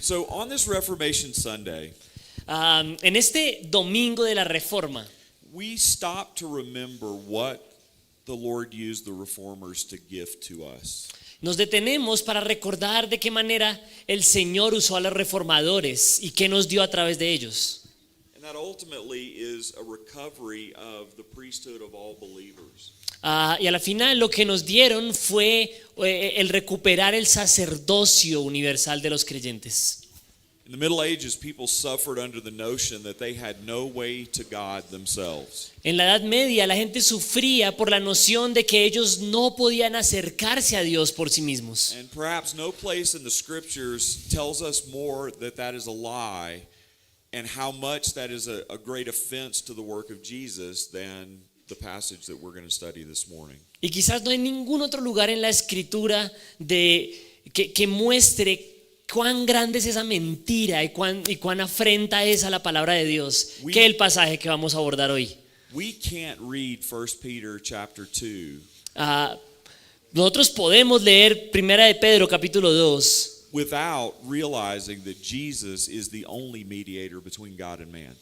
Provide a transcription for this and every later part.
So on this Reformation Sunday, En este domingo de la Reforma, we stop to remember what the Lord used the reformers to give to us. nos detenemos para recordar de qué manera el Señor usó a los reformadores y qué nos dio a través de ellos. And that ultimately is a recovery of the priesthood of all believers. Y a la final lo que nos dieron fue el recuperar el sacerdocio universal de los creyentes. In the Middle Ages, people suffered under the notion that they had no way to God themselves. En la Edad Media la gente sufría por la noción de que ellos no podían acercarse a Dios por sí mismos. And perhaps no place in the scriptures tells us more that is a lie and how much that is a great offense to the work of Jesus than the passage that we're going to study this morning. Y quizás no hay ningún otro lugar en la Escritura que muestre cuán grande es esa mentira y cuán afrenta es a la palabra de Dios que el pasaje que vamos a abordar hoy. We can't read 1 Peter chapter 2 Nosotros podemos leer Primera de Pedro capítulo 2 without realizing that Jesus is the only mediator between God and man.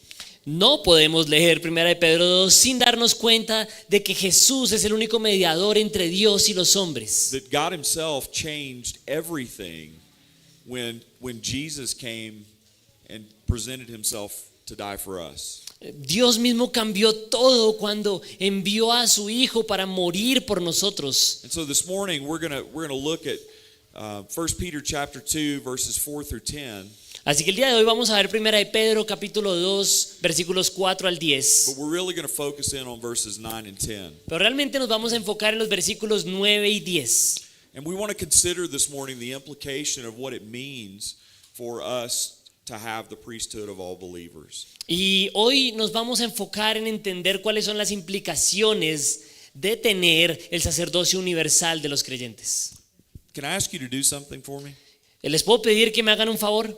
No podemos leer Primera de Pedro 2 sin darnos cuenta de que Jesús es el único mediador entre Dios y los hombres. That God himself changed everything when Jesus came and presented himself to die for us. Dios mismo cambió todo cuando envió a su Hijo para morir por nosotros. And so this morning we're going to look at 1 Peter chapter 2 verses 4 through 10. Así que el día de hoy vamos a ver Primera de Pedro capítulo 2 versículos 4 al 10. But we're really going to focus in on verses 9 and 10. Pero realmente nos vamos a enfocar en los versículos 9 y 10. And we want to consider this morning the implication of what it means for us to have the priesthood of all believers. Y hoy nos vamos a enfocar en entender cuáles son las implicaciones de tener el sacerdocio universal de los creyentes. Can I ask you to do something for me? ¿Les puedo pedir que me hagan un favor?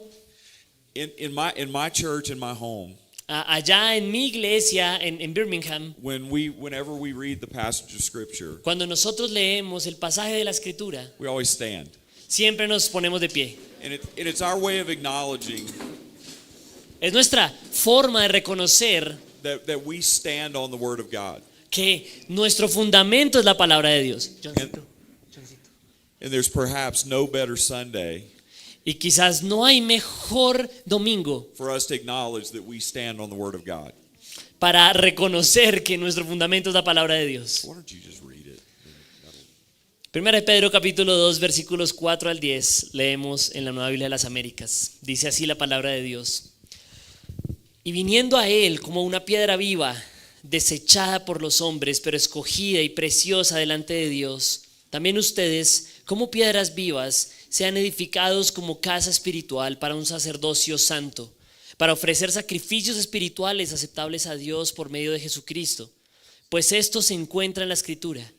In my church, in my home, Allá en mi iglesia en Birmingham, whenever we read the passage of scripture, cuando nosotros leemos el pasaje de la Escritura, we always stand. siempre nos ponemos de pie. And it's our way of acknowledging Es nuestra forma de reconocer that we stand on the word of God. que nuestro fundamento es la palabra de Dios. And there's perhaps no better Sunday Y quizás no hay mejor domingo for us to acknowledge that we stand on the word of God. para reconocer que nuestro fundamento es la palabra de Dios. Why don't you just read it? Primera de Pedro capítulo 2 versículos 4 al 10 leemos en la Nueva Biblia de las Américas. Dice así la palabra de Dios. Y viniendo a él como una piedra viva, desechada por los hombres, pero escogida y preciosa delante de Dios, también ustedes, como piedras vivas, sean edificados como casa espiritual para un sacerdocio santo, para ofrecer sacrificios espirituales aceptables a Dios por medio de Jesucristo. Pues esto se encuentra en la Escritura.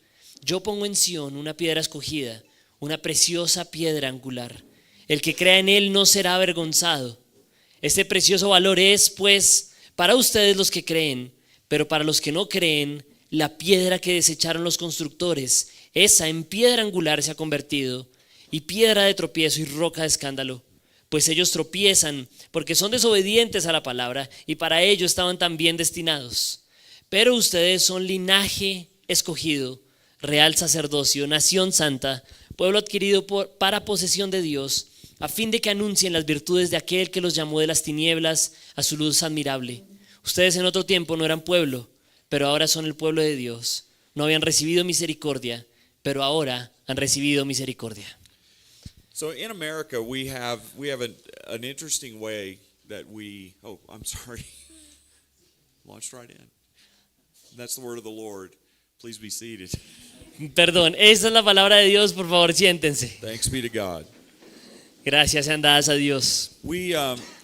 Yo pongo en Sión una piedra escogida, una preciosa piedra angular. El que crea en él no será avergonzado. Este precioso valor es, pues, para ustedes los que creen, pero para los que no creen, la piedra que desecharon los constructores, esa en piedra angular se ha convertido, y piedra de tropiezo y roca de escándalo. Pues ellos tropiezan porque son desobedientes a la palabra, y para ello estaban también destinados. Pero ustedes son linaje escogido, real sacerdocio, nación santa, pueblo adquirido para posesión de Dios, a fin de que anuncien las virtudes de aquel que los llamó de las tinieblas a su luz admirable. Ustedes en otro tiempo no eran pueblo, pero ahora son el pueblo de Dios. No habían recibido misericordia, pero ahora han recibido misericordia. So in America, we have an interesting way that we. Oh, I'm sorry. Launched right in. That's the word of the Lord. Please be seated. Perdón, esa es la palabra de Dios, por favor, siéntense. Thanks be to God. Gracias sean dadas a Dios. We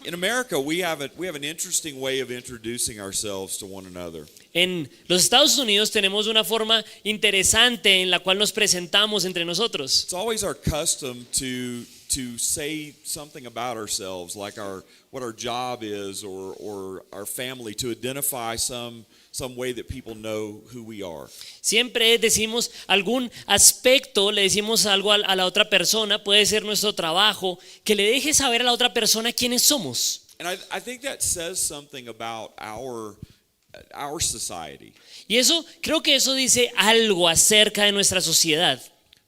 in America we have an interesting way of introducing ourselves to one another. En los Estados Unidos tenemos una forma interesante en la cual nos presentamos entre nosotros. It's always our custom to to say something about ourselves, like what our job is or our family, to identify some way that people know who we are. Siempre decimos algún aspecto, le decimos algo a la otra persona, puede ser nuestro trabajo, que le deje saber a la otra persona quiénes somos. And I think that says something about our society. Y eso, creo que eso dice algo acerca de nuestra sociedad.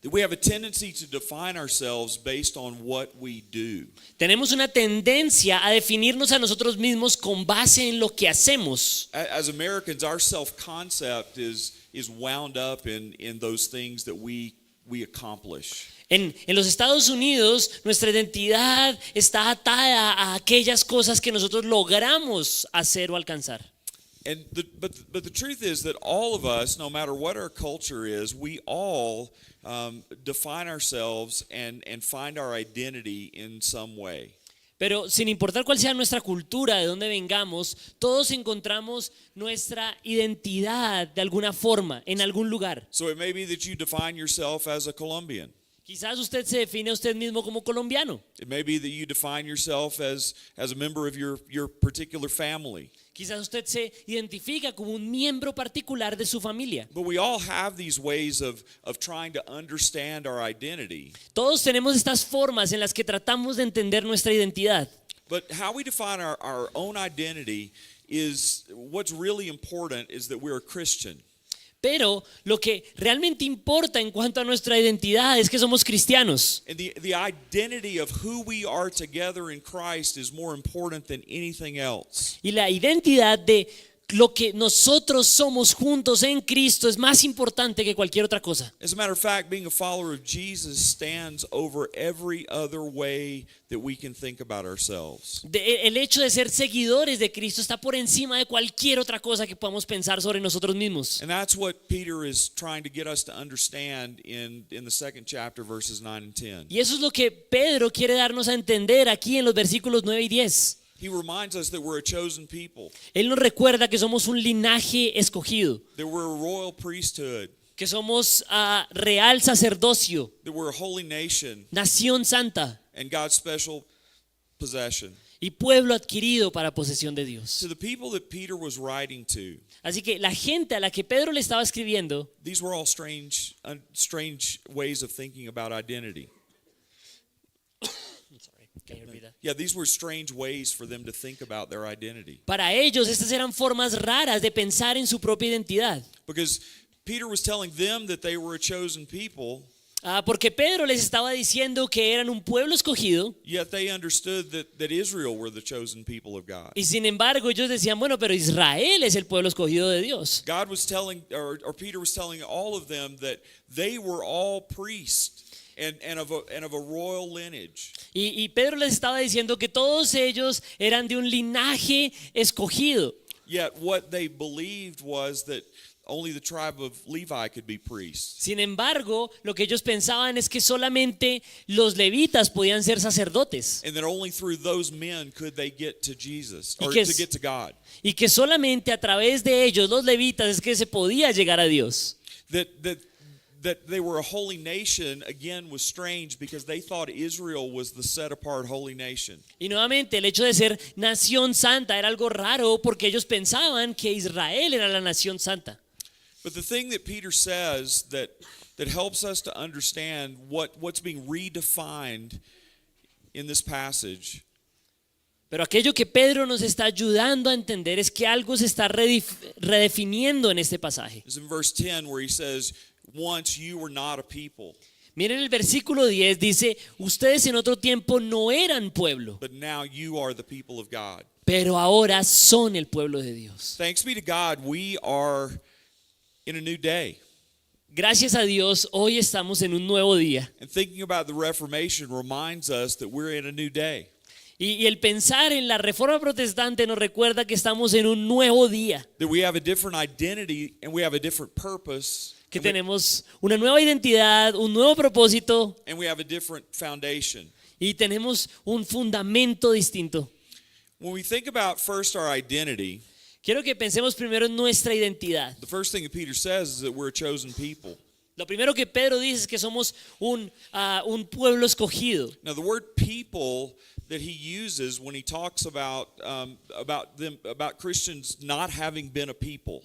That we have a tendency to define ourselves based on what we do. Tenemos una tendencia a definirnos a nosotros mismos con base en lo que hacemos. As Americans, our self-concept is wound up in those things that we accomplish. En los Estados Unidos, nuestra identidad está atada a aquellas cosas que nosotros logramos hacer o alcanzar. But the truth is that all of us, no matter what our culture is, we all define ourselves and find our identity in some way. Pero sin importar cuál sea nuestra cultura, de dónde vengamos, todos encontramos nuestra identidad de alguna forma, en algún lugar. So it may be that you define yourself as a Colombian. Quizás usted se define a usted mismo como colombiano. It may be that you define yourself as a member of your particular family. Quizás usted se identifica como un miembro particular de su familia. But we all have these ways of trying to understand our identity. Todos tenemos estas formas en las que tratamos de entender nuestra identidad. But how we define our own identity is what's really important is that we're a Christian. Pero lo que realmente importa en cuanto a nuestra identidad es que somos cristianos. And the identity of who we are together in Christ is more important than anything else. Y la identidad de lo que nosotros somos juntos en Cristo es más importante que cualquier otra cosa. As a matter of fact, being a follower of Jesus stands over every other way that we can think about ourselves. El hecho de ser seguidores de Cristo está por encima de cualquier otra cosa que podamos pensar sobre nosotros mismos. And that's what Peter is trying to get us to understand in the second chapter, verses 9 and 10. Y eso es lo que Pedro quiere darnos a entender aquí en los versículos 9 y 10. He reminds us that we're a chosen people, Él nos recuerda que somos un linaje escogido, that we're a royal priesthood, que somos real sacerdocio, that we're a holy nation, nación santa and God's special possession. y pueblo adquirido para posesión de Dios. To the people that Peter was writing to, Así que la gente a la que Pedro le estaba escribiendo, these were all strange ways of thinking about identity. Yeah, these were strange ways for them to think about their identity. para ellos estas eran formas raras de pensar en su propia identidad. Because Peter was telling them that they were a chosen people, Porque Pedro les estaba diciendo que eran un pueblo escogido, yet they understood that Israel were the chosen people of God. y sin embargo ellos decían, bueno, pero Israel es el pueblo escogido de Dios. God was telling, or Peter was telling all of them that they were all priests and of a royal lineage. Y Pedro les estaba diciendo que todos ellos eran de un linaje escogido. Yet what they believed was that only the tribe of Levi could be priests. Sin embargo, lo que ellos pensaban es que solamente los levitas podían ser sacerdotes And that only through those men could they get to Jesus, Y or que to es- get to God. y que solamente a través de ellos, los levitas, es que se podía llegar a Dios. That they were a holy nation, again, was strange because they thought Israel was the set apart holy nation. Y nuevamente el hecho de ser nación santa era algo raro porque ellos pensaban que Israel era la nación santa. But the thing that Peter says that helps us to understand what's being redefined in this passage Pero aquello que Pedro nos está ayudando a entender es que algo se está redefiniendo en este pasaje. is in verse 10, where he says, once you were not a people, Miren el versículo 10, dice, ustedes en otro tiempo no eran pueblo, but now you are the people of God. pero ahora son el pueblo de Dios. Thanks be to God, we are in a new day. Gracias a Dios, hoy estamos en un nuevo día. And thinking about the Reformation reminds us that we're in a new day. Y el pensar en la reforma protestante nos recuerda que estamos en un nuevo día, That we have a different identity and we have a different purpose. que and we- tenemos una nueva identidad, un nuevo propósito and we have a different foundation. y tenemos un fundamento distinto. When we think about first our identity, Quiero que pensemos primero en nuestra identidad. the first thing that Peter says is that we're a chosen people. Lo primero que Pedro dice es que somos un pueblo escogido. Now, the word people that he uses when he talks about Christians not having been a people.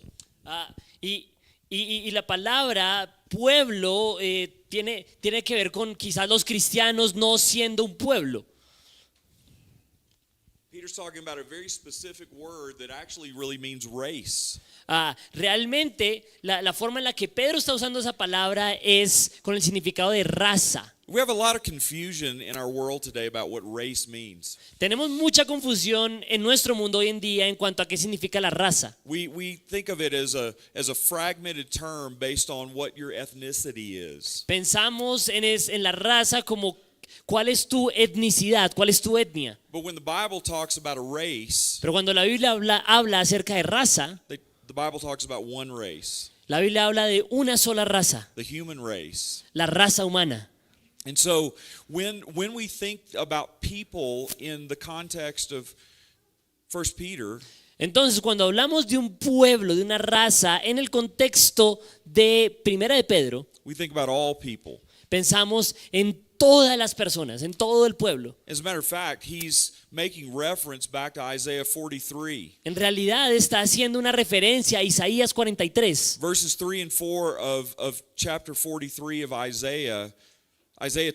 Y la palabra pueblo tiene que ver con quizás los cristianos no siendo un pueblo. Peter's talking about a very specific word that actually really means race. Realmente la forma en la que Pedro está usando esa palabra es con el significado de raza. We have a lot of confusion in our world today about what race means. Tenemos mucha confusión en nuestro mundo hoy en día en cuanto a qué significa la raza. We think of it as a fragmented term based on what your ethnicity is. Pensamos en la raza como cuál es tu etnicidad, cuál es tu etnia. But when the Bible talks about a race, Pero cuando la Biblia habla acerca de raza, the Bible talks about one race, la Biblia habla de una sola raza, the human race. la raza humana. And so when we think about people in the context of 1 Peter, Entonces, cuando hablamos de un pueblo, de una raza, en el contexto de Primera de Pedro, we think about all people. pensamos en todas las personas, en todo el pueblo. As a matter of fact, he's making reference back to Isaiah 43. En realidad está haciendo una referencia a Isaías 43. Verses 3 and 4 of chapter 43 of Isaiah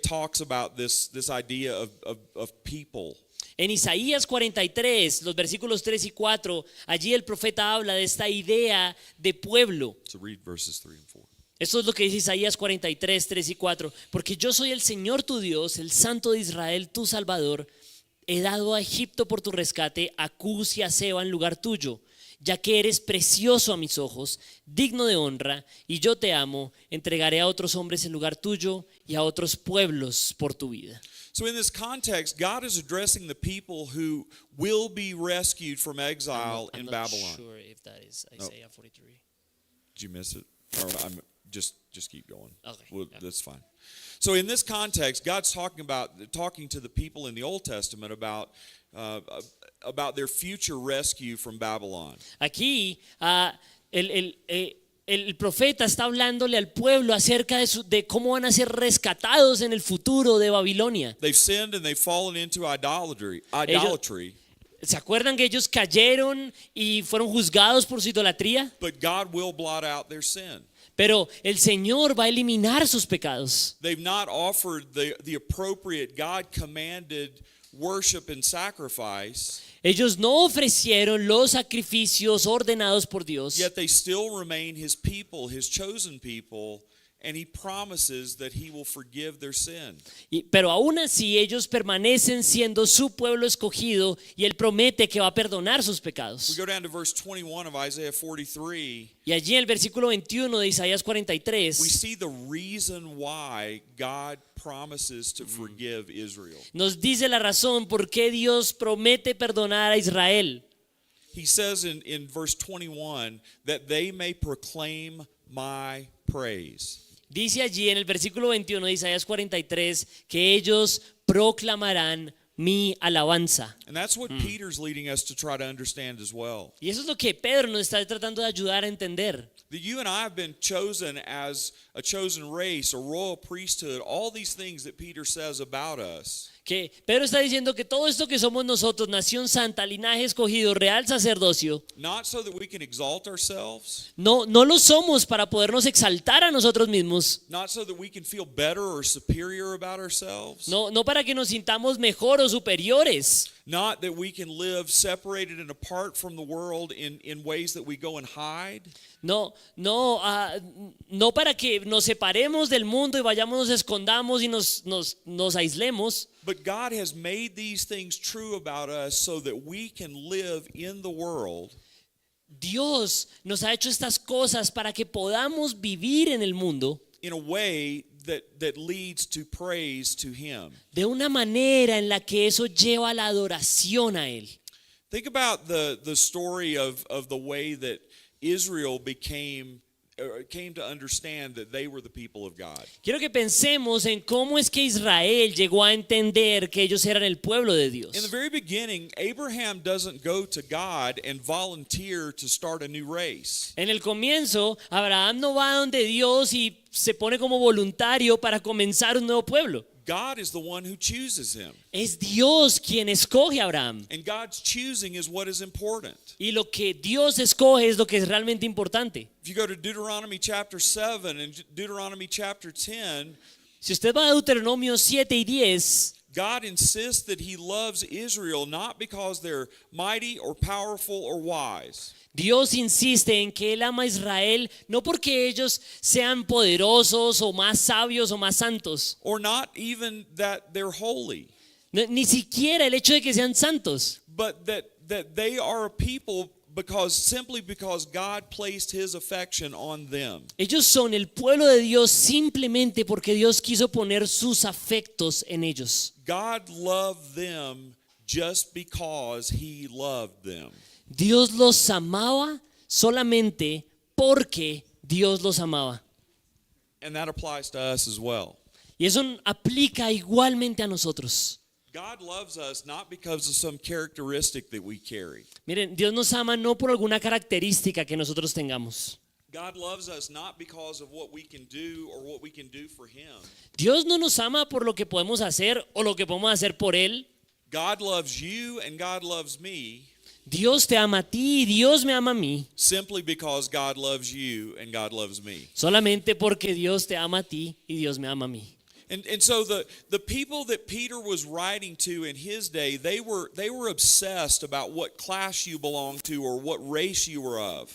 talks about this idea of people. En Isaías 43, los versículos 3 y 4, allí el profeta habla de esta idea de pueblo. So read verses 3 and 4. Esto es lo que dice Isaías 43, 3 y 4. Porque yo soy el Señor tu Dios, el Santo de Israel, tu Salvador. He dado a Egipto por tu rescate, a Cus y a Seba en lugar tuyo. Ya que eres precioso a mis ojos, digno de honra, y yo te amo, entregaré a otros hombres en lugar tuyo y a otros pueblos por tu vida. So in this context, God is addressing the people who will be rescued from exile in Babylon. Sure if that is Isaiah 43. Did you miss it? Or just keep going. Okay, Well, yeah. that's fine. So in this context, God's talking to the people in the Old Testament about their future rescue from Babylon. Aquí el profeta está hablándole al pueblo acerca de cómo van a ser rescatados en el futuro de Babilonia. They've sinned and they've fallen into idolatry. ¿Se acuerdan que ellos cayeron y fueron juzgados por su idolatría? But God will blot out their sin. Pero el Señor va a eliminar sus pecados. They've not offered the appropriate God-commanded worship and sacrifice. Ellos no ofrecieron los sacrificios ordenados por Dios. Yet they still remain his people, his chosen people, and he promises that he will forgive their sin. Pero aún así ellos permanecen siendo su pueblo escogido y Él promete que va a perdonar sus We pecados. go down to verse 21 of Isaiah 43. Y allí en el versículo 21 de Isaías We 43 see the reason why God promises to forgive Israel. nos dice la razón por qué Dios promete perdonar a Israel. He says in verse 21 that they may proclaim my praise. Dice allí en el versículo 21 de Isaías 43 que ellos proclamarán mi alabanza. And that's what Peter's leading us to try to understand as well. Y eso es lo que Pedro nos está tratando de ayudar a entender. That you and I have been chosen as a chosen race, a royal priesthood, all these things that Peter says about us. Que Pedro está diciendo que todo esto que somos nosotros, nación santa, linaje escogido, real sacerdocio, Not so that we can exalt ourselves, no lo somos para podernos exaltar a nosotros mismos, not so that we can feel better or superior about ourselves, no para que nos sintamos mejor o superiores, not that we can live separated and apart from the world in ways that we go and hide, no para que nos separemos del mundo y vayamos, nos escondamos y nos aislemos. but God has made these things true about us so that we can live in the world Dios nos ha hecho estas cosas para que podamos vivir en el mundo in a way that leads to praise to Him. de una manera en la que eso lleva a la adoración a Él. Think about the story of the way that Israel became came to understand that they were the people of God. Quiero que pensemos en cómo es que Israel llegó a entender que ellos eran el pueblo de In the Dios. very beginning, Abraham doesn't go to God and volunteer to start a new race. En el comienzo, Abraham no va donde Dios y se pone como voluntario para comenzar un nuevo pueblo. God is the one who chooses him. Es Dios quien escoge a Abraham. And God's choosing is what is important. Y lo que Dios escoge es lo que es realmente importante. If you go to Deuteronomy chapter 7 and Deuteronomy chapter 10, Si usted va a Deuteronomio 7 y 10, God insists that he loves Israel not because they're mighty or powerful or wise. Dios insiste en que Él ama a Israel no porque ellos sean poderosos o más sabios o más santos, Or not even that they're holy, ni siquiera el hecho de que sean santos, but that they are a people simply because God placed his affection on them. ellos son el pueblo de Dios simplemente porque Dios quiso poner sus afectos en ellos. God loved them just because he loved them. Dios los amaba solamente porque Dios los amaba. And that applies to us as well. Y eso aplica igualmente a nosotros. God loves us not because of some characteristic that we carry. Miren, Dios nos ama no por alguna característica que nosotros tengamos. God loves us not because of what we can do or what we can do for him. Dios no nos ama por lo que podemos hacer o lo que podemos hacer por Él. God loves you and God loves me Dios te ama a ti y Dios me ama a mí. simply because God loves you and God loves me. Solamente porque Dios te ama a ti y Dios me ama a mí. And so the people that Peter was writing to in his day, they were obsessed about what class you belonged to or what race you were of.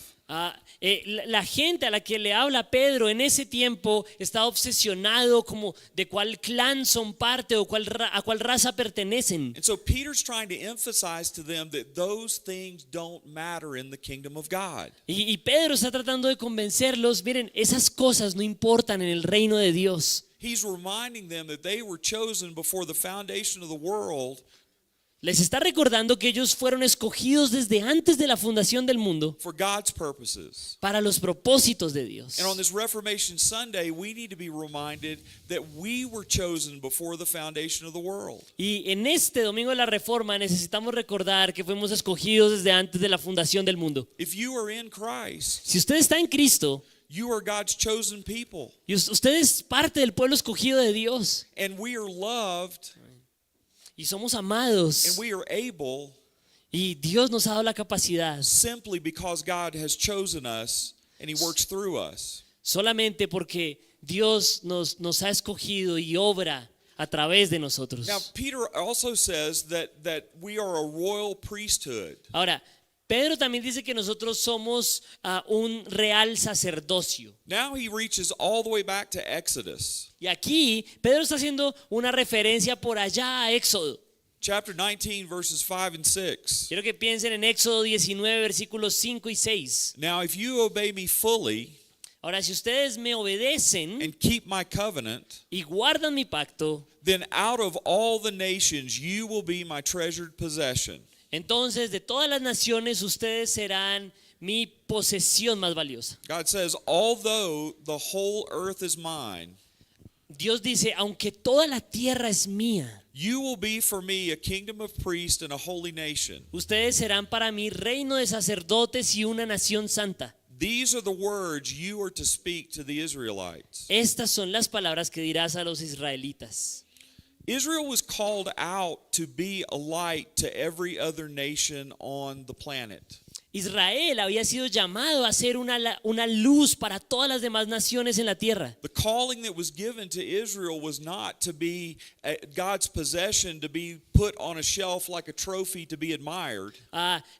La gente a la que le habla Pedro en ese tiempo está obsesionado como de cuál clan son parte o a cuál raza pertenecen. And so Peter's trying to emphasize to them that those things don't matter in the kingdom of God. Y Pedro está tratando de convencerlos, miren, esas cosas no importan en el reino de Dios. He's reminding them that they were chosen before the foundation of the world Les está recordando que ellos fueron escogidos desde antes de la fundación del mundo for God's purposes. para los propósitos de Dios. And on this Reformation Sunday, we need to be reminded that we were chosen before the foundation of the world. Y en este domingo de la Reforma necesitamos recordar que fuimos escogidos desde antes de la fundación del mundo. If you are in Christ, Si usted está en Cristo you are God's chosen people. y usted es parte del pueblo escogido de Dios And we are loved y somos amados and we are able y Dios nos ha dado la capacidad simply because God has chosen us and he works through us. solamente porque Dios nos ha escogido y obra a través de nosotros. Now, Peter also says that we are a royal priesthood. Ahora, Pedro también dice que nosotros somos un real sacerdocio. Now he reaches all the way back to Exodus. Y aquí Pedro está haciendo una referencia por allá a Éxodo. Chapter 19, verses 5 and 6. Quiero que piensen en Éxodo 19, versículos 5 y 6. Now, if you obey me fully Ahora, si ustedes me obedecen and keep my covenant, y guardan mi pacto, then out of all the nations you will be my treasured possession. entonces de todas las naciones ustedes serán mi posesión más valiosa. God says, although the whole earth is mine, Dios dice, aunque toda la tierra es mía, you will be for me a kingdom of priests and a holy nation. ustedes serán para mí reino de sacerdotes y una nación santa. These are the words you are to speak to the Israelites. Estas son las palabras que dirás a los israelitas. Israel was called out to be a light to every other nation on the planet. Israel había sido llamado a ser una luz para todas las demás naciones en la tierra. The calling that was given to Israel was not to be God's possession, to be put on a shelf like a trophy to be admired.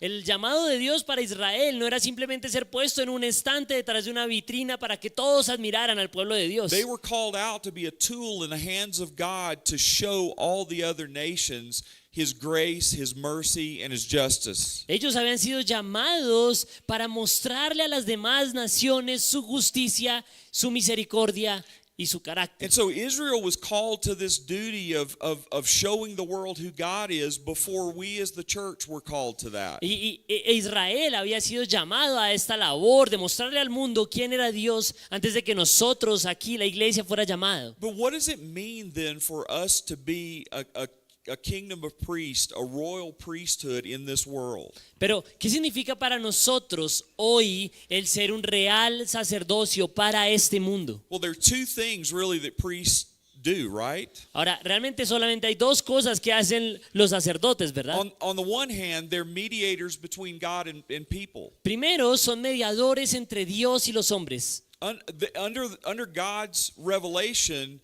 El llamado de Dios para Israel no era simplemente ser puesto en un estante detrás de una vitrina para que todos admiraran al pueblo de Dios. They were called out to be a tool in the hands of God to show all the other nations His grace, His mercy, and His justice. Ellos habían sido llamados para mostrarle a las demás naciones su justicia, su misericordia y su carácter. And so Israel was called to this duty of showing the world who God is before we as the church were called to that. E Israel había sido llamado a esta labor de mostrarle al mundo quién era Dios antes de que nosotros aquí, la iglesia, fuera llamado. But what does it mean then for us to be a kingdom of priests, a royal priesthood in this world? Pero, ¿qué significa para nosotros hoy el ser un real sacerdocio para este mundo? Well, there are two things really that priests do, right? Ahora, realmente solamente hay dos cosas que hacen los sacerdotes, ¿verdad? On the one hand, they're mediators between God and people. Primero, son mediadores entre Dios y los hombres. Under God's revelation,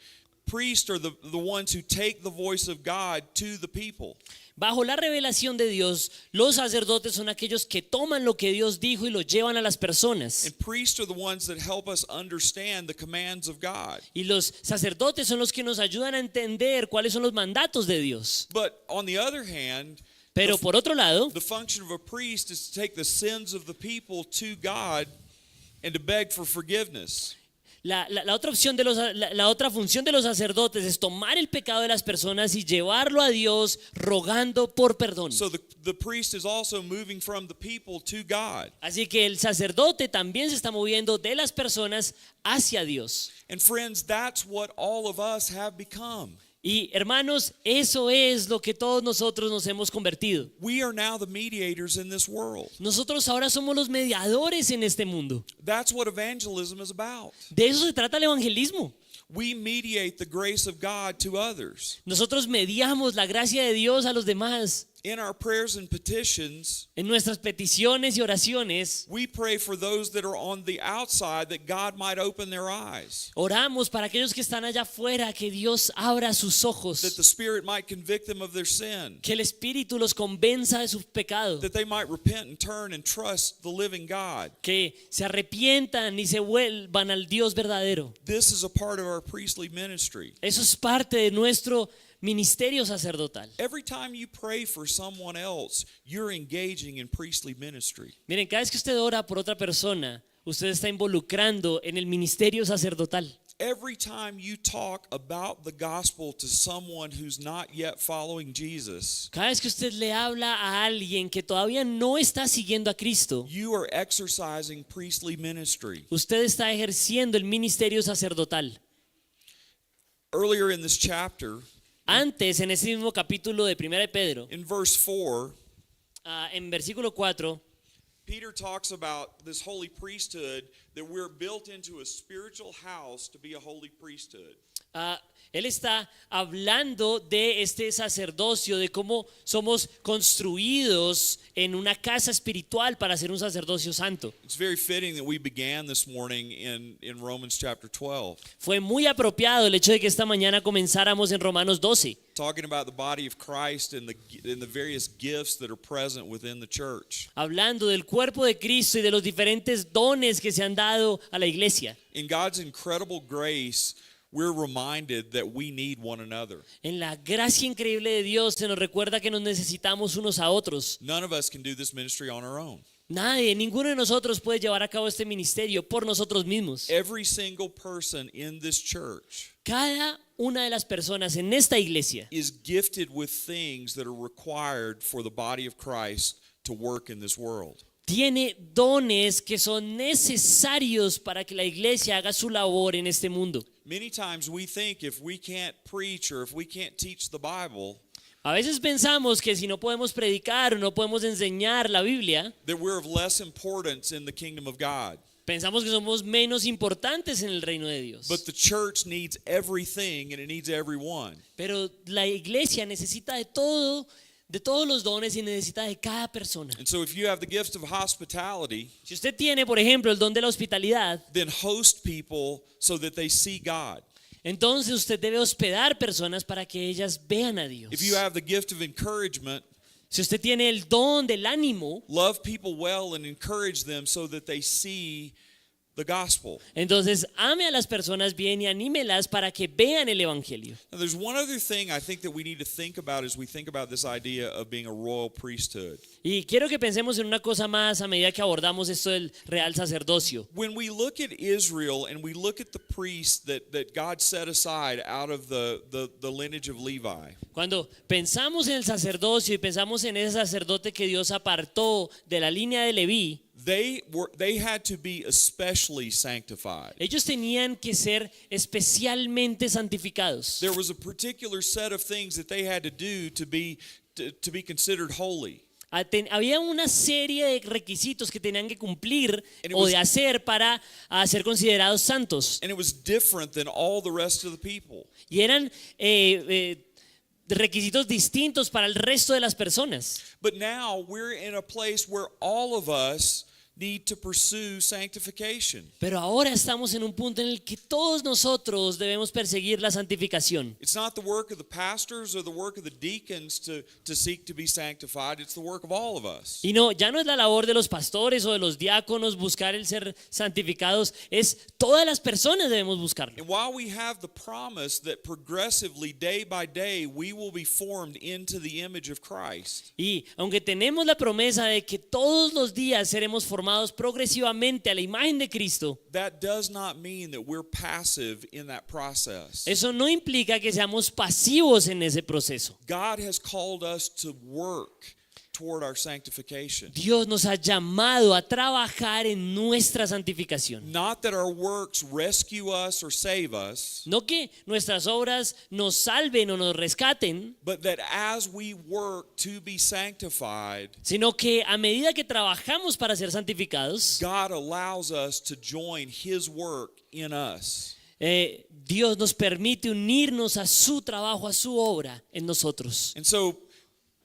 priests are the ones who take the voice of God to the people. Bajo la revelación de Dios, los sacerdotes son aquellos que toman lo que Dios dijo y lo llevan a las personas. And priests are the ones that help us understand the commands of God. Y los sacerdotes son los que nos ayudan a entender cuáles son los mandatos de Dios. But on the other hand, Pero por otro lado, the function of a priest is to take the sins of the people to God and to beg for forgiveness. la otra opción de la otra función de los sacerdotes es tomar el pecado de las personas y llevarlo a Dios rogando por perdón. So the priest is also moving from the people to God. Así que el sacerdote también se está moviendo de las personas hacia Dios. And friends, that's what all of us have become. Y hermanos, eso es lo que todos nosotros nos hemos convertido. We are now the mediators in this world. Nosotros ahora somos los mediadores en este mundo. That's what evangelism is about. De eso se trata el evangelismo. We mediate the grace of God to others. Nosotros mediamos la gracia de Dios a los demás. In our prayers and petitions, En nuestras peticiones y oraciones, we pray for those that are on the outside that God might open their eyes, oramos para aquellos que están allá afuera, que Dios abra sus that ojos, the Spirit might convict them of their sin, que el Espíritu los convenza de su pecado, that they might repent and turn and trust the living God. que se arrepientan y se vuelvan al Dios verdadero. This is a part of our priestly ministry. Eso es parte de nuestro ministerio sacerdotal. Every time you pray for someone else, you're engaging in priestly ministry. Miren, cada vez que usted ora por otra persona, usted está involucrando en el ministerio sacerdotal. Every time you talk about the gospel to someone who's not yet following Jesus, Cada vez que usted le habla a alguien que todavía no está siguiendo a Cristo, you are exercising priestly ministry. usted está ejerciendo el ministerio sacerdotal. Earlier in this chapter, Antes, en ese mismo capítulo de 1 de Pedro, in verse 4, en versículo 4, Peter talks about this holy priesthood, that we're built into a spiritual house to be a holy priesthood. él está hablando de este sacerdocio, de cómo somos construidos en una casa espiritual para ser un sacerdocio santo. It's very fitting that we began this morning in Romans chapter 12, Fue muy apropiado el hecho de que esta mañana comenzáramos en Romanos 12, talking about the body of Christ and the various gifts that are present within the church. hablando del cuerpo de Cristo y de los diferentes dones que se han dado a la iglesia. In God's incredible grace, we're reminded that we need one another. En la gracia increíble de Dios se nos recuerda que nos necesitamos unos a otros. None of us can do this ministry on our own. Nadie, ninguno de nosotros puede llevar a cabo este ministerio por nosotros mismos. Every single person in this church Cada una de las personas en esta iglesia is gifted with things that are required for the body of Christ to work in this world. tiene dones que son necesarios para que la iglesia haga su labor en este mundo. Many times we think if we can't preach or if we can't teach the Bible, A veces pensamos que si no podemos predicar o no podemos enseñar la Biblia, that we're of less importance in the kingdom of God. pensamos que somos menos importantes en el reino de Dios. But the church needs everything and it needs everyone. Pero la iglesia necesita de todo, de todos los dones y necesita de cada persona. And so if you have the gift of hospitality, Si usted tiene, por ejemplo, el don de la hospitalidad, then host people so that they see God. entonces usted debe hospedar personas para que ellas vean a Dios. If you have the gift of encouragement, Si usted tiene el don del ánimo, love people well and encourage them so that they see the gospel. Entonces, ame a las personas bien y anímelas para que vean el evangelio. Now, there's one other thing I think that we need to think about as we think about this idea of being a royal priesthood. Y quiero que pensemos en una cosa más a medida que abordamos esto del real sacerdocio. When we look at Israel and we look at the priests that God set aside out of the lineage of Levi, Cuando pensamos en el sacerdocio y pensamos en ese sacerdote que Dios apartó de la línea de Leví, they had to be especially sanctified. ellos tenían que ser especialmente santificados. There was a particular set of things that they had to do to be considered holy. Había una serie de requisitos que tenían que cumplir And it o was- de hacer para ser considerados santos. And it was different than all the rest of the people. Y eran requisitos distintos para el resto de las personas. But now we're in a place where all of us need to pursue sanctification. Pero ahora estamos en un punto en el que todos nosotros debemos perseguir la santificación. It's not the work of the pastors or the work of the deacons to seek to be sanctified. It's the work of all of us. Y no, ya no es la labor de los pastores o de los diáconos buscar el ser santificados, es todas las personas debemos buscarlo. And while we have the promise that progressively, day by day, we will be formed into the image of Christ, Y aunque tenemos la promesa de que todos los días seremos formados progresivamente a la imagen de Cristo, that does not mean that we're passive in that process. eso no implica que seamos pasivos en ese proceso. God has called us to work toward our sanctification. Dios nos ha llamado a trabajar en nuestra santificación. Not that our works rescue us or save us, No que nuestras obras nos salven o nos rescaten, but that as we work to be sanctified, sino que a medida que trabajamos para ser santificados, God allows us to join His work in us. Dios nos permite unirnos a su trabajo, a su obra en nosotros. And so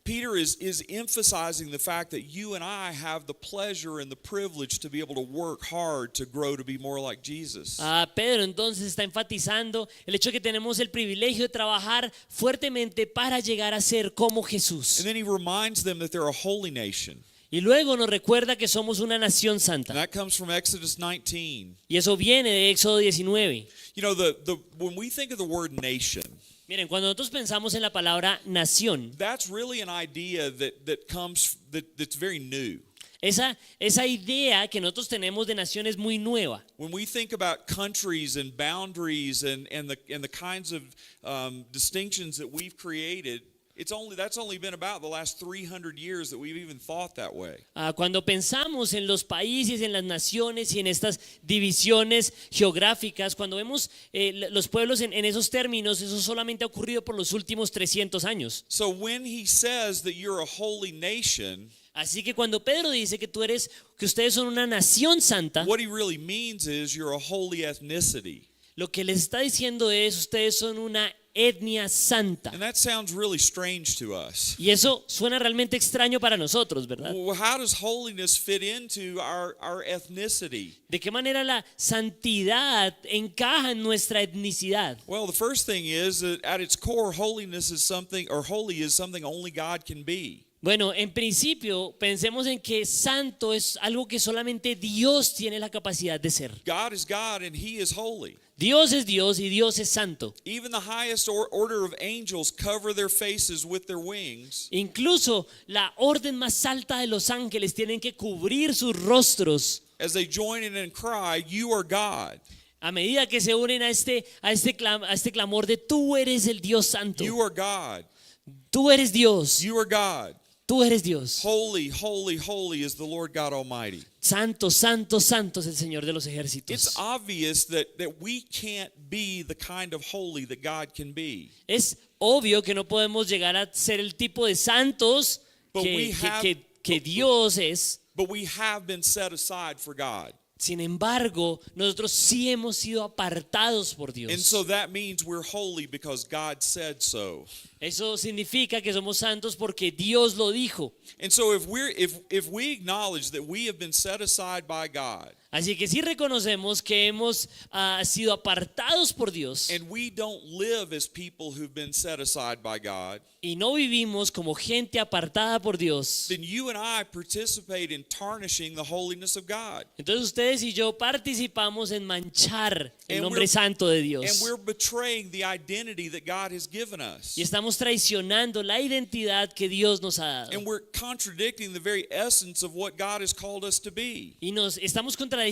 Peter is emphasizing the fact that you and I have the pleasure and the privilege to be able to work hard to grow to be more like Jesus. Pedro entonces está enfatizando el hecho de que tenemos el privilegio de trabajar fuertemente para llegar a ser como Jesús. And then he reminds them that they're a holy nation. Y luego nos recuerda que somos una nación And santa. that comes from Exodus 19. Y eso viene de Éxodo 19. You know, when we think of the word nation, Miren, cuando nosotros pensamos en la palabra nación, that's really an idea that's very new. esa idea que nosotros tenemos de nación es muy nueva. When we think about countries and boundaries and the kinds of distinctions that we've created, that's only been about the last 300 years that we've even thought that way. Cuando pensamos en los países, en las naciones y en estas divisiones geográficas, cuando vemos los pueblos en esos términos, eso solamente ha ocurrido por los últimos 300 años. So when he says that you're a holy nation, Así que cuando Pedro dice que ustedes son una nación santa, what he really means is you're a holy ethnicity. lo que les está diciendo es ustedes son una etnia santa. And that sounds really strange to us. Y eso suena realmente extraño para nosotros, ¿verdad? Well, how does holiness fit into our ethnicity? ¿De qué manera la santidad encaja en nuestra etnicidad? Well, the first thing is that at its core, holiness is something, or holy is something only God can be. Bueno, en principio pensemos en que santo es algo que solamente Dios tiene la capacidad de ser. God is God and He is holy. Dios es Dios y Dios es santo. Even the highest order of angels cover their faces with their wings. Incluso la orden más alta de los ángeles tienen que cubrir sus rostros As they join in and cry, "You are God. a medida que se unen a este clamor de tú eres el Dios santo. You are God. Tú eres Dios. You are God. Tú eres Dios. Holy, holy, holy is the Lord God Almighty." Santo, santo, santo es el Señor de los It's ejércitos. obvious that we can't be the kind of holy that God can be. Es obvio que no podemos llegar a ser el tipo de santos But we que Dios es. But we have been set aside for God. Sin embargo, nosotros sí hemos sido apartados por And Dios. so that means we're holy because God said so. Eso significa que somos santos porque Dios lo dijo. And so if we acknowledge that we have been set aside by God, Así que si reconocemos que hemos sido apartados por Dios and we don't live as people who've been set aside by God, y no vivimos como gente apartada por Dios, then you and I participate in tarnishing the holiness of God. entonces ustedes y yo participamos en manchar el And nombre we're- santo de And Dios. we're betraying the identity that God has given us. Y estamos traicionando la identidad que Dios nos ha dado. And we're contradicting the very essence of what God has called us to be. Y nos estamos contradiciendo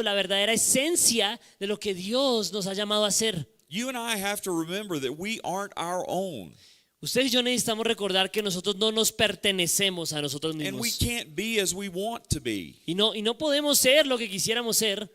la verdadera esencia de lo que Dios nos ha llamado a hacer. You and I have to remember that we aren't our own. Ustedes y yo necesitamos recordar que nosotros no nos pertenecemos a nosotros And we mismos. can't be as we want to be. Y no podemos ser lo que quisiéramos ser.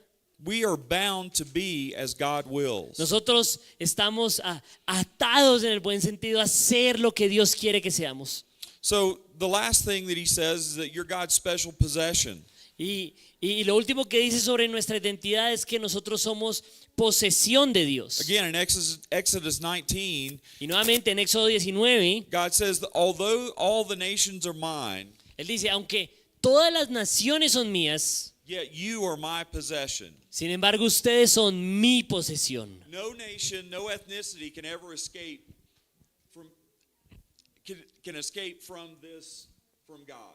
We are bound to be as God wills. Nosotros estamos atados en el buen sentido a ser lo que Dios quiere que seamos. So the last thing that he says is that you're God's special possession. Y lo último que dice sobre nuestra identidad es que nosotros somos posesión de Dios. Again, in Exodus 19, Y nuevamente en Éxodo 19, God says that although all the nations are mine, Él dice, aunque todas las naciones son mías, yet you are my possession. sin embargo ustedes son mi posesión. No nation, no ethnicity can ever escape can escape from this from God.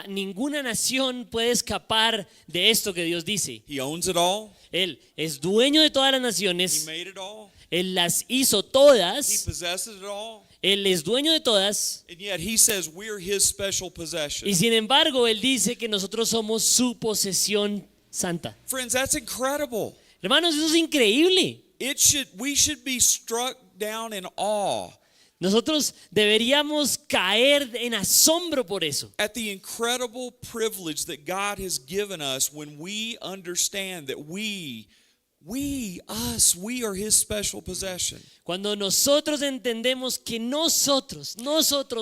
Ninguna nación puede escapar de esto que Dios dice. He owns it all. Él es dueño de todas las He naciones. made it all. Él las hizo He todas. possesses it all. Él es dueño de todas. And yet he says we're his special possession. Y sin embargo, Él dice que nosotros somos su posesión santa. Friends, that's incredible. Hermanos, eso es increíble. We should be struck down in awe Nosotros deberíamos caer en asombro por eso. at the incredible privilege that God has given us when we understand that we are his special possession. Cuando nosotros entendemos que nosotros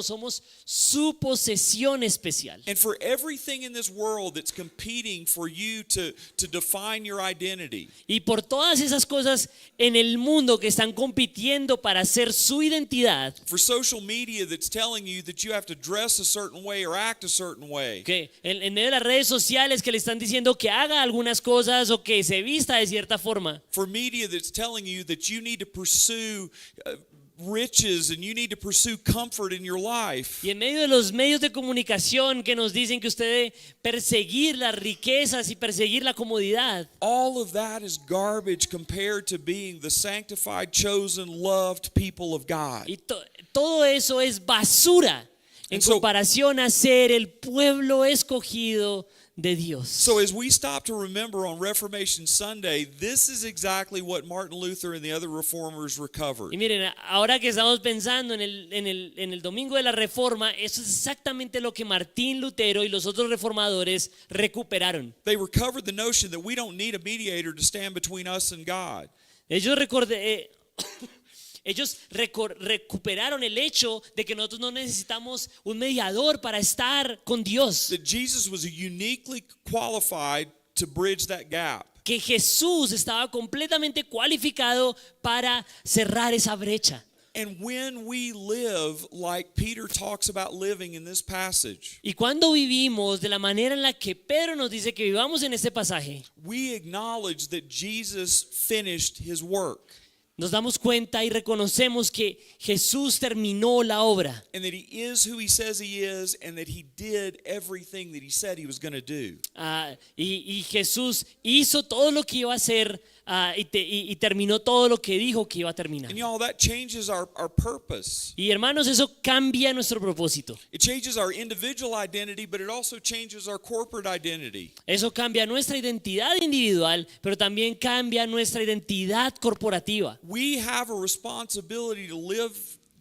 somos su posesión especial. And for everything in this world that's competing for you to define your identity, Y por todas esas cosas en el mundo que están compitiendo para hacer su identidad, for social media that's telling you that you have to dress a certain way or act a certain way, que en medio de las redes sociales que le están diciendo que haga algunas cosas o que se vista de cierta forma, for media that's telling you that you need to pursue riches and you need to pursue comfort in your life. y en medio de los medios de comunicación que nos dicen que usted debe perseguir las riquezas y perseguir la comodidad, All of that is garbage compared to being the sanctified, chosen, loved people of God. y todo eso es basura en And so- comparación a ser el pueblo escogido de Dios. So as we stop to remember on Reformation Sunday, this is exactly what Martin Luther and the other reformers recovered. Y miren, ahora que estamos pensando en el domingo de la Reforma, eso es exactamente lo que Martín Lutero y los otros reformadores recuperaron. They recovered the notion that we don't need a mediator to stand between us and God. Ellos recuperaron el hecho de que nosotros no necesitamos un mediador para estar con Dios. That Jesus was uniquely qualified to bridge that gap. Que Jesús estaba completamente cualificado para cerrar esa brecha. And when we live like Peter talks about living in this passage, Y cuando vivimos de la manera en la que Pedro nos dice que vivamos en este pasaje, we acknowledge that Jesus finished his work nos damos cuenta y reconocemos que Jesús terminó la obra and that he is who he says he is and that he did everything that he said he was going to do. y Jesús hizo todo lo que iba a hacer y terminó todo lo que dijo que iba a terminar. And y'all, that changes our purpose. Y hermanos, eso cambia nuestro propósito. It changes our individual identity, but it also changes our corporate identity. Eso cambia nuestra identidad individual, pero también cambia nuestra identidad corporativa. We have a responsibility to live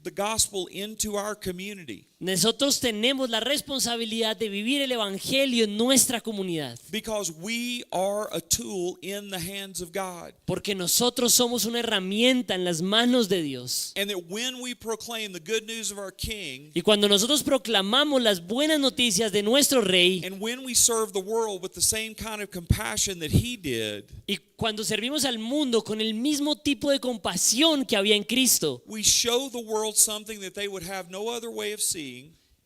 the gospel into our community. Nosotros tenemos la responsabilidad de vivir el evangelio en nuestra comunidad, because we are a tool in the hands of God. porque nosotros somos una herramienta en las manos de Dios. And that when we proclaim the good news of our King, Y cuando nosotros proclamamos las buenas noticias de nuestro Rey, and when we serve the world with the same kind of compassion that He did, y cuando servimos al mundo con el mismo tipo de compasión que había en Cristo, we show the world something that they would have no other way of seeing.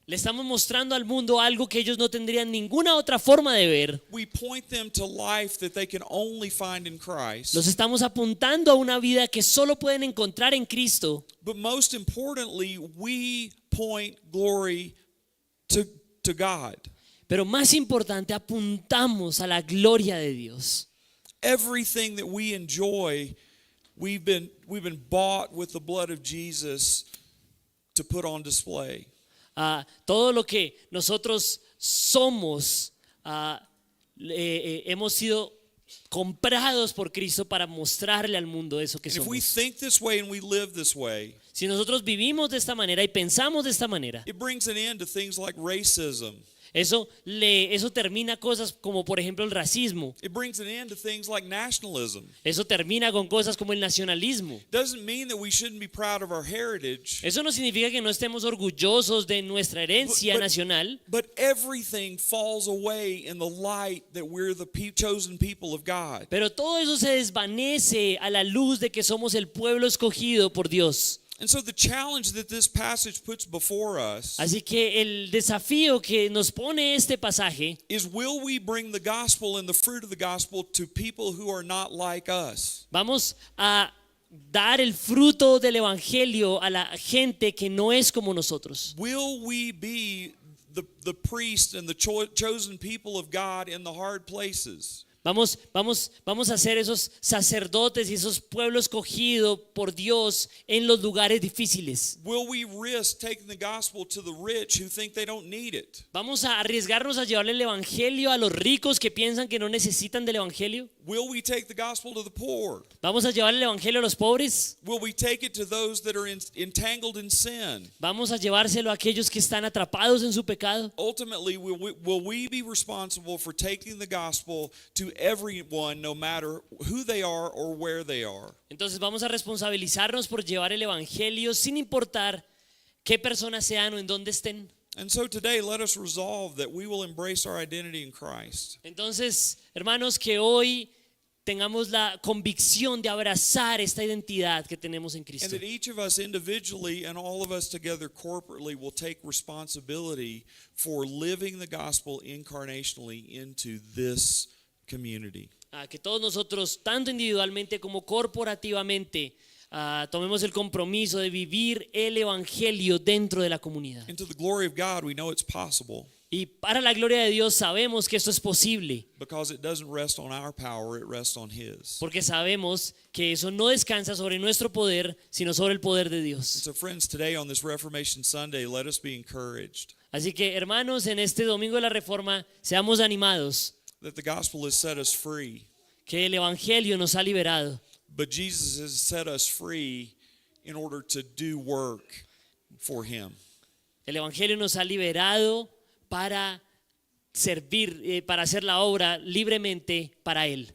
le estamos mostrando al mundo algo que ellos no tendrían ninguna otra forma de ver. We point them to life that they can only find in Christ. Los estamos apuntando a una vida que solo pueden encontrar en Cristo. But most importantly, we point glory to God. Pero más importante, apuntamos a la gloria de Dios. Everything that we enjoy, we've been bought with the blood of Jesus to put on display. Todo lo que nosotros somos, hemos sido comprados por Cristo para mostrarle al mundo eso que And if we somos. think this way and we live this way, Si nosotros vivimos de esta manera y pensamos de esta manera, it brings an end to things like racism. eso termina cosas como por ejemplo el racismo. It brings an end to things like nationalism. Eso termina con cosas como el nacionalismo. Doesn't mean that we shouldn't be proud of our heritage, Eso no significa que no estemos orgullosos de nuestra herencia But- nacional, but everything falls away in the light that we're the chosen people of God. pero todo eso se desvanece a la luz de que somos el pueblo escogido por Dios. And so the challenge that this passage puts before us Así que el desafío que nos pone este pasaje is, will we bring the gospel and the fruit of the gospel to people who are not like us? vamos a dar el fruto del evangelio a la gente que no es como nosotros. Will we be the priest and the chosen people of God in the hard places? Vamos a ser esos sacerdotes y esos pueblos escogidos por Dios en los lugares difíciles. Will we risk taking the gospel to the rich who think they don't need it? Vamos a arriesgarnos a llevarle el evangelio a los ricos que piensan que no necesitan del evangelio. Will we take the gospel to the poor? Vamos a llevarle el evangelio a los pobres. Will we take it to those that are entangled in sin? Vamos a llevárselo a aquellos que están atrapados en su pecado. Ultimately, will we be responsible for taking the gospel to everyone, no matter who they are or where they are? Entonces vamos a responsabilizarnos por llevar el evangelio sin importar qué personas sean o en dónde estén. And so today, let us resolve that we will embrace our identity in Christ. Entonces, hermanos, que hoy tengamos la convicción de abrazar esta identidad que tenemos en And Cristo. that each of us individually and all of us together corporately will take responsibility for living the gospel incarnationally into this community. Que todos nosotros, tanto individualmente como corporativamente, tomemos el compromiso de vivir el evangelio dentro de la comunidad. And to the glory of God, we know it's possible Y para la gloria de Dios sabemos que esto es posible, because it doesn't rest on our power, it rests on His. porque sabemos que eso no descansa sobre nuestro poder, sino sobre el poder de Dios. So friends, today on this Reformation Sunday, let us be encouraged Así que, hermanos, en este domingo de la Reforma, seamos animados, that the gospel has set us free, que el evangelio nos ha liberado. but Jesus has set us free in order to do work for Him. El evangelio nos ha liberado para servir, para hacer la obra libremente para Él.